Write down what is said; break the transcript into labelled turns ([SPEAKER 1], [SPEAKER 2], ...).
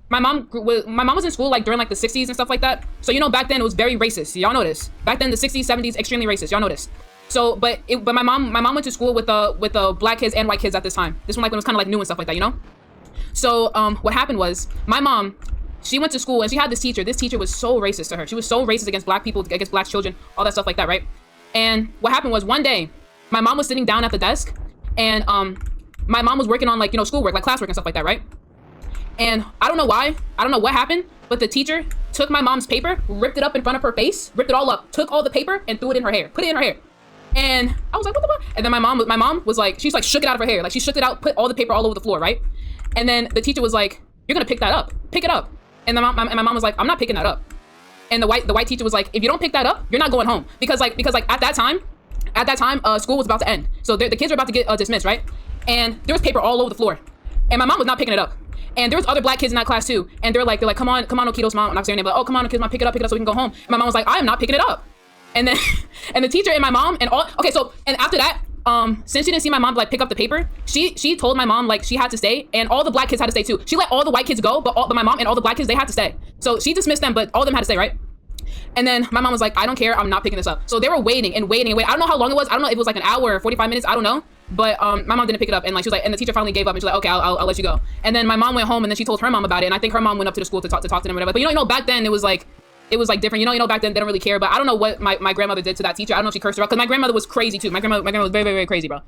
[SPEAKER 1] my mom was in school like during like the 60s and stuff like that. So you know back then it was very racist. Y'all know this. Back then the 60s, 70s, extremely racist. Y'all know this. So but my mom went to school with black kids and white kids at this time. This one like when it was kind of like new and stuff like that, you know? So what happened was my mom, she went to school and she had this teacher. This teacher was so racist to her. She was so racist against black people, against black children, all that stuff like that, right? And what happened was one day, my mom was sitting down at the desk, and my mom was working on like, you know, schoolwork, like classwork and stuff like that, right? And I don't know why, I don't know what happened, but the teacher took my mom's paper, ripped it up in front of her face, ripped it all up, took all the paper and threw it in her hair, put it in her hair. And I was like, what the fuck? And then my mom was like, she's like shook it out of her hair, like she shook it out, put all the paper all over the floor, right? And then the teacher was like, you're gonna pick that up, pick it up. And my mom was like, I'm not picking that up. And the white teacher was like, if you don't pick that up, you're not going home, because like at that time, school was about to end, so the kids were about to get dismissed, right? And there was paper all over the floor, and my mom was not picking it up. And there was other black kids in that class too, and they're like, come on, Okito's mom. I'm not saying her name, but oh, come on, Okito's mom, pick it up so we can go home. And my mom was like, I am not picking it up. And then, and the teacher and my mom and all. Okay, so and after that, since she didn't see my mom like pick up the paper, she told my mom like she had to stay, and all the black kids had to stay too. She let all the white kids go, but my mom and all the black kids, they had to stay. So she dismissed them, but all of them had to stay, right? And then my mom was like, I don't care, I'm not picking this up. So they were waiting and waiting and waiting. I don't know how long it was. I don't know if it was like an hour or 45 minutes. I don't know. But my mom didn't pick it up, and like she was like, and the teacher finally gave up, and she's like, okay, I'll let you go. And then my mom went home, and then she told her mom about it, and I think her mom went up to the school to talk to them or whatever. But you know, back then it was like different. You know, back then they don't really care. But I don't know what my grandmother did to that teacher. I don't know if she cursed her out, because my grandmother was crazy too. My grandmother was very, very, very crazy, bro.